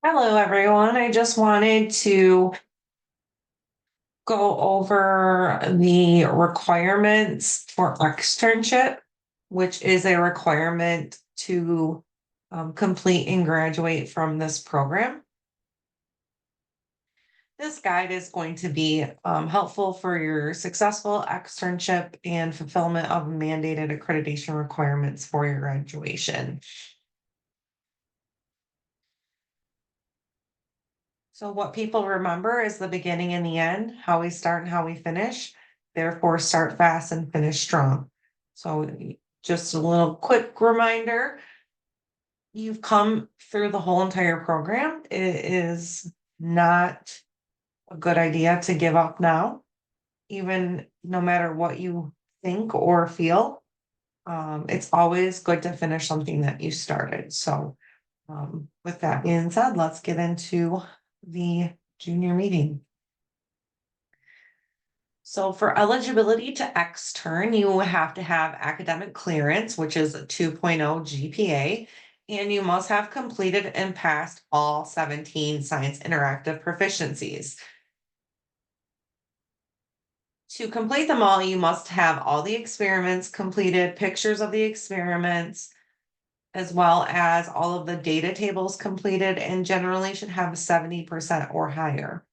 Hello, everyone. I just wanted to go over the requirements for externship, which is a requirement to complete and graduate from this program. This guide is going to be helpful for your successful externship and fulfillment of mandated accreditation requirements for your graduation. So what people remember is the beginning and the end, how we start and how we finish. Therefore, start fast and finish strong. So just a little quick reminder, you've come through the whole entire program. It is not a good idea to give up now, even no matter what you think or feel. It's always good to finish something that you started. So with that being said, let's get into the junior meeting. So for eligibility to extern, you have to have academic clearance, which is a 2.0 GPA, and you must have completed and passed all 17 science interactive proficiencies. To complete them all, you must have all the experiments completed, pictures of the experiments, as well as all of the data tables completed, and generally should have 70% or higher.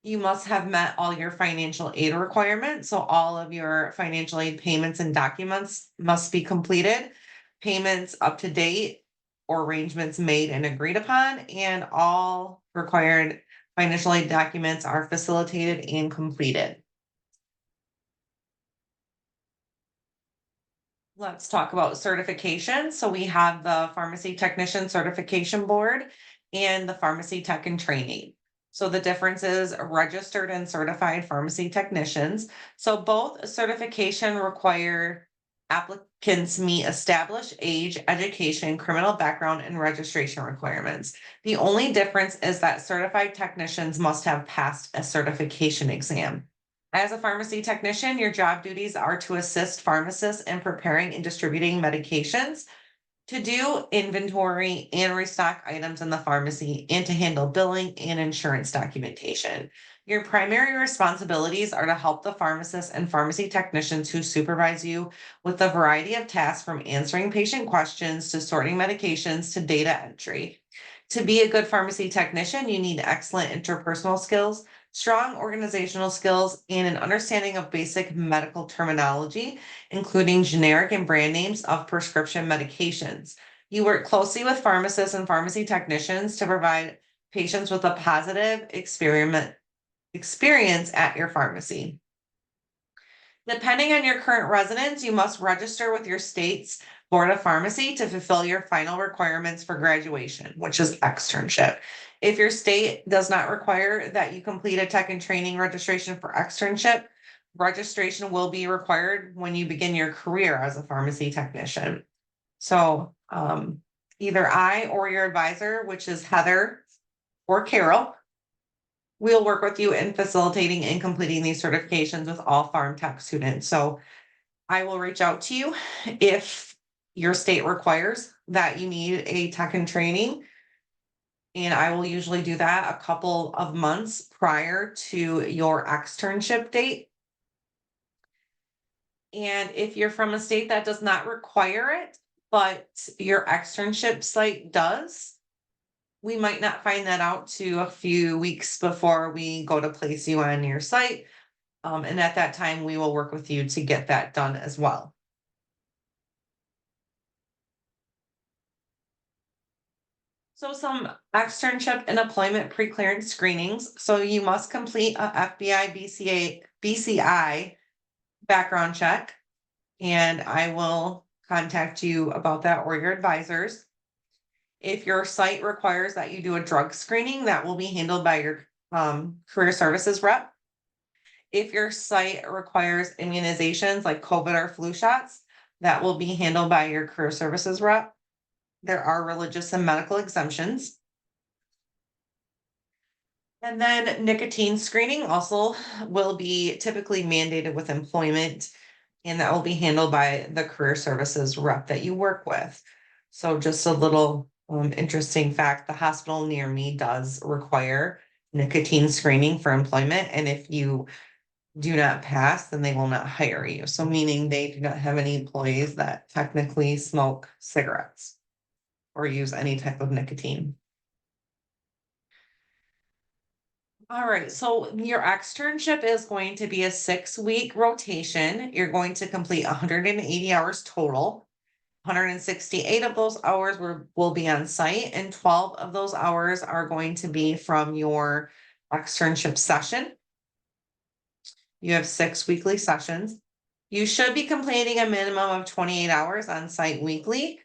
You must have met all your financial aid requirements. So all of your financial aid payments and documents must be completed, payments up to date or arrangements made and agreed upon, and all required financial aid documents are facilitated and completed. Let's talk about certification. So we have the Pharmacy Technician Certification Board and the Pharmacy Tech and Training. So the difference is registered and certified pharmacy technicians. So both certification require applicants meet established age, education, criminal background, and registration requirements. The only difference is that certified technicians must have passed a certification exam. As a pharmacy technician, your job duties are to assist pharmacists in preparing and distributing medications, to do inventory and restock items in the pharmacy, and to handle billing and insurance documentation. Your primary responsibilities are to help the pharmacists and pharmacy technicians who supervise you with a variety of tasks, from answering patient questions to sorting medications to data entry. To be a good pharmacy technician, you need excellent interpersonal skills, strong organizational skills, and an understanding of basic medical terminology, including generic and brand names of prescription medications. You work closely with pharmacists and pharmacy technicians to provide patients with a positive experience at your pharmacy. Depending on your current residence, you must register with your state's Board of Pharmacy to fulfill your final requirements for graduation, which is externship. If your state does not require that you complete a tech and training registration for externship, registration will be required when you begin your career as a pharmacy technician. So either I or your advisor, which is Heather or Carol, we'll work with you in facilitating and completing these certifications with all Pharm Tech students. So I will reach out to you if your state requires that you need a tech and training. And I will usually do that a couple of months prior to your externship date. And if you're from a state that does not require it, but your externship site does, we might not find that out to a few weeks before we go to place you on your site. And at that time, we will work with you to get that done as well. So some externship and employment pre-clearance screenings. So you must complete a FBI BCI background check, and I will contact you about that or your advisors. If your site requires that you do a drug screening, that will be handled by your career services rep. If your site requires immunizations like COVID or flu shots, that will be handled by your career services rep. There are religious and medical exemptions. And then nicotine screening also will be typically mandated with employment, and that will be handled by the career services rep that you work with. So just a little interesting fact, the hospital near me does require nicotine screening for employment. And if you do not pass, then they will not hire you. So meaning they do not have any employees that technically smoke cigarettes or use any type of nicotine. All right, so your externship is going to be a 6-week rotation. You're going to complete 180 hours total. 168 of those hours will be on site, and 12 of those hours are going to be from your externship session. You have 6 weekly sessions. You should be completing a minimum of 28 hours on site weekly.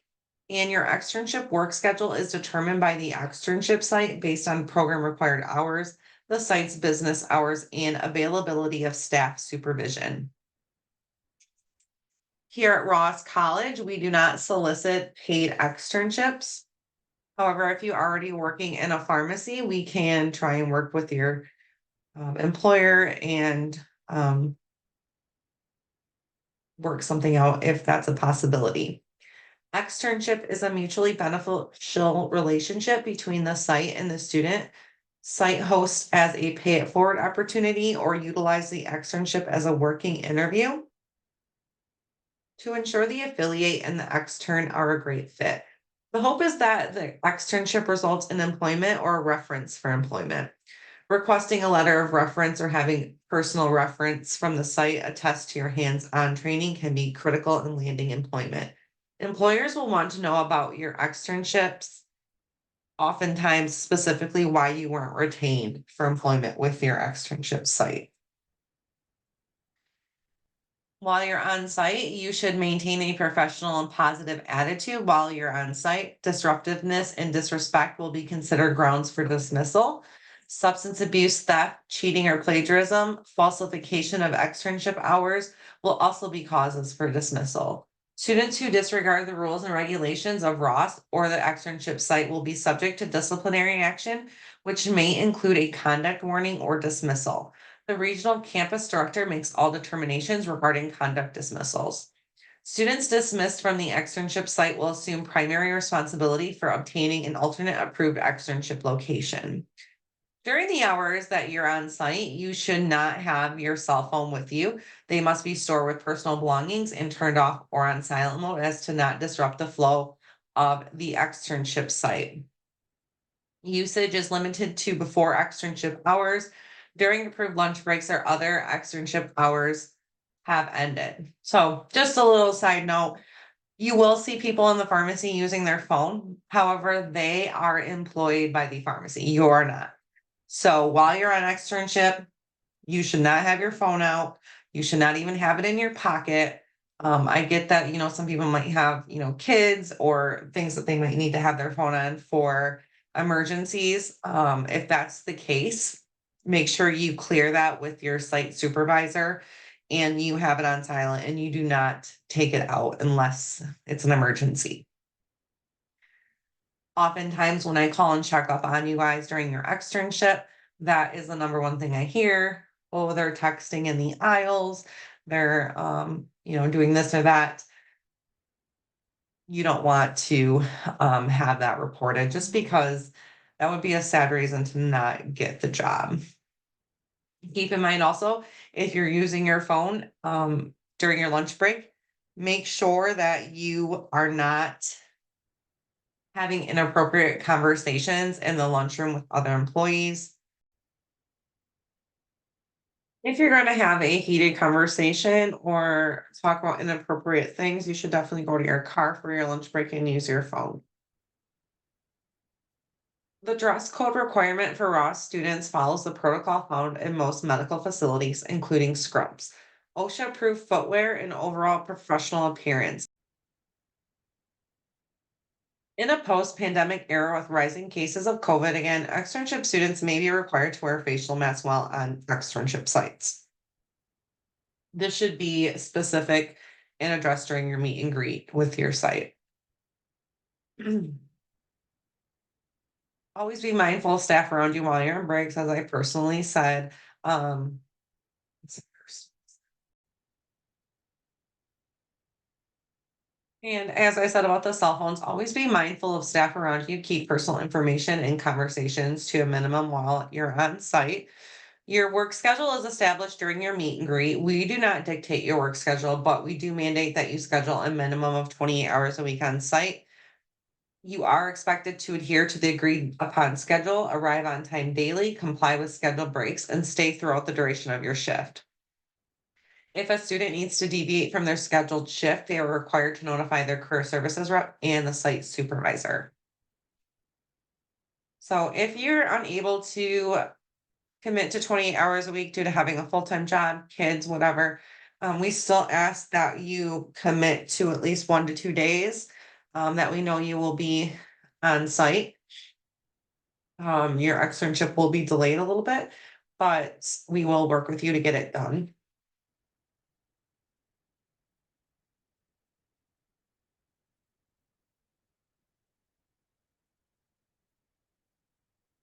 And your externship work schedule is determined by the externship site based on program required hours, the site's business hours, and availability of staff supervision. Here at Ross College, we do not solicit paid externships. However, if you're already working in a pharmacy, we can try and work with your employer and work something out if that's a possibility. Externship is a mutually beneficial relationship between the site and the student. Site hosts as a pay it forward opportunity or utilize the externship as a working interview to ensure the affiliate and the extern are a great fit. The hope is that the externship results in employment or a reference for employment. Requesting a letter of reference or having personal reference from the site attest to your hands-on training can be critical in landing employment. Employers will want to know about your externships, oftentimes specifically why you weren't retained for employment with your externship site. While you're on site, you should maintain a professional and positive attitude while you're on site. Disruptiveness and disrespect will be considered grounds for dismissal. Substance abuse, theft, cheating, or plagiarism, falsification of externship hours will also be causes for dismissal. Students who disregard the rules and regulations of Ross or the externship site will be subject to disciplinary action, which may include a conduct warning or dismissal. The regional campus director makes all determinations regarding conduct dismissals. Students dismissed from the externship site will assume primary responsibility for obtaining an alternate approved externship location. During the hours that you're on site, you should not have your cell phone with you. They must be stored with personal belongings and turned off or on silent mode as to not disrupt the flow of the externship site. Usage is limited to before externship hours. During approved lunch breaks or other externship hours have ended. So just a little side note, you will see people in the pharmacy using their phone. However, they are employed by the pharmacy. You are not. So while you're on externship, you should not have your phone out. You should not even have it in your pocket. I get that, some people might have, kids or things that they might need to have their phone on for emergencies. If that's the case, make sure you clear that with your site supervisor and you have it on silent and you do not take it out unless it's an emergency. Oftentimes when I call and check up on you guys during your externship, that is the number one thing I hear. Oh, they're texting in the aisles. They're, doing this or that. You don't want to have that reported just because that would be a sad reason to not get the job. Keep in mind also, if you're using your phone during your lunch break, make sure that you are not having inappropriate conversations in the lunchroom with other employees. If you're going to have a heated conversation or talk about inappropriate things, you should definitely go to your car for your lunch break and use your phone. The dress code requirement for Ross students follows the protocol found in most medical facilities, including scrubs, OSHA-approved footwear, and overall professional appearance. In a post-pandemic era with rising cases of COVID again, externship students may be required to wear facial masks while on externship sites. This should be specific and addressed during your meet and greet with your site. Always be mindful of staff around you while you're on breaks, as I personally said. Um, And as I said about the cell phones, always be mindful of staff around you. Keep personal information and conversations to a minimum while you're on site. Your work schedule is established during your meet and greet. We do not dictate your work schedule, but we do mandate that you schedule a minimum of 28 hours a week on site. You are expected to adhere to the agreed upon schedule, arrive on time daily, comply with scheduled breaks, and stay throughout the duration of your shift. If a student needs to deviate from their scheduled shift, they are required to notify their career services rep and the site supervisor. So if you're unable to commit to 28 hours a week due to having a full-time job, kids, whatever, we still ask that you commit to at least 1 to 2 days that we know you will be on site. Your externship will be delayed a little bit, but we will work with you to get it done.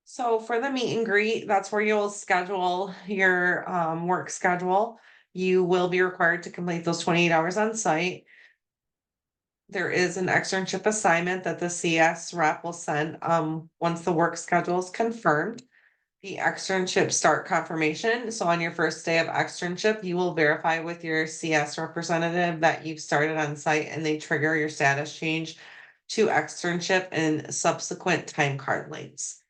So for the meet and greet, that's where you'll schedule your work schedule. You will be required to complete those 28 hours on site. There is an externship assignment that the CS rep will send once the work schedule is confirmed. The externship start confirmation. So on your first day of externship, you will verify with your CS representative that you've started on site and they trigger your status change to externship and subsequent time card links.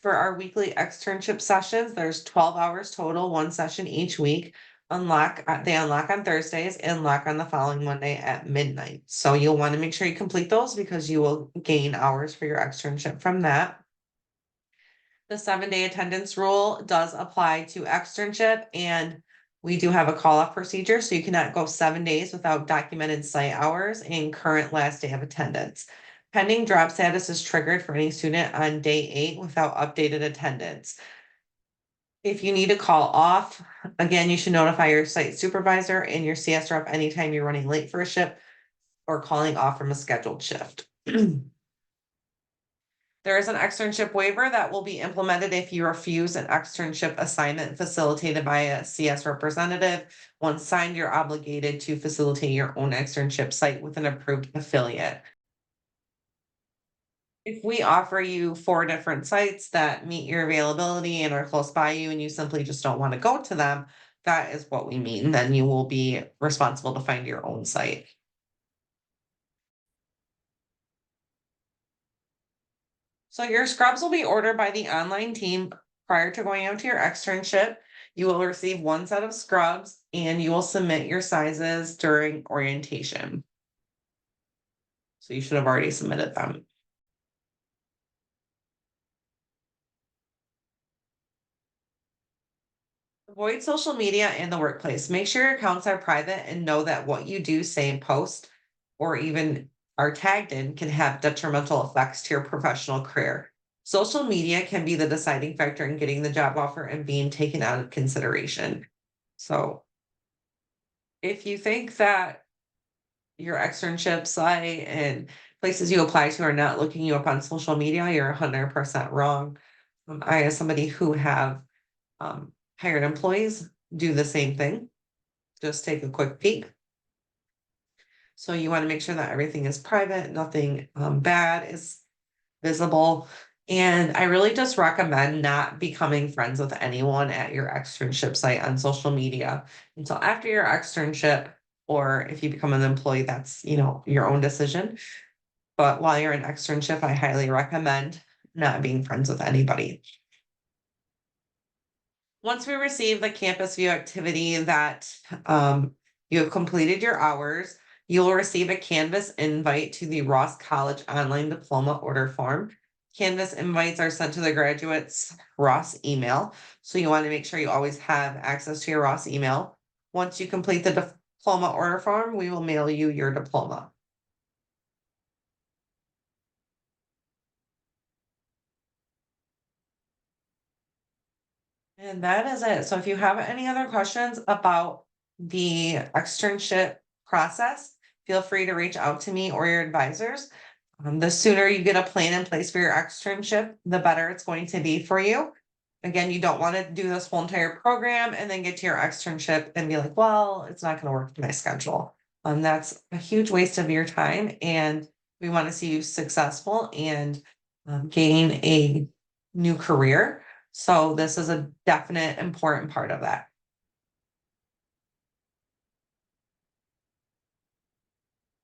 For our weekly externship sessions, there's 12 hours total, one session each week. They unlock on Thursdays and lock on the following Monday at midnight. So you'll want to make sure you complete those because you will gain hours for your externship from that. The 7 day attendance rule does apply to externship, and we do have a call off procedure. So you cannot go 7 days without documented site hours and current last day of attendance. Pending drop status is triggered for any student on day 8 without updated attendance. If you need to call off, again, you should notify your site supervisor and your CS rep anytime you're running late for a shift or calling off from a scheduled shift. There is an externship waiver that will be implemented if you refuse an externship assignment facilitated by a CS representative. Once signed, you're obligated to facilitate your own externship site with an approved affiliate. If we offer you 4 different sites that meet your availability and are close by you and you simply just don't want to go to them, that is what we mean. Then you will be responsible to find your own site. So your scrubs will be ordered by the online team prior to going out to your externship. You will receive one set of scrubs and you will submit your sizes during orientation. So you should have already submitted them. Avoid social media in the workplace. Make sure your accounts are private and know that what you do, say, and post, or even are tagged in can have detrimental effects to your professional career. Social media can be the deciding factor in getting the job offer and being taken out of consideration. So if you think that your externship site and places you apply to are not looking you up on social media, you're 100% wrong. I, as somebody who have hired employees, do the same thing. Just take a quick peek. So you want to make sure that everything is private, nothing bad is visible. And I really just recommend not becoming friends with anyone at your externship site on social media until after your externship, or if you become an employee, that's, your own decision. But while you're in externship, I highly recommend not being friends with anybody. Once we receive the campus view activity that you have completed your hours, you will receive a Canvas invite to the Ross College online diploma order form. Canvas invites are sent to the graduates' Ross email. So you want to make sure you always have access to your Ross email. Once you complete the diploma order form, we will mail you your diploma. And that is it. So if you have any other questions about the externship process, feel free to reach out to me or your advisors. The sooner you get a plan in place for your externship, the better it's going to be for you. Again, you don't want to do this whole entire program and then get to your externship and be like, well, it's not going to work with my schedule. That's a huge waste of your time, and we want to see you successful and gain a new career. So this is a definite important part of that.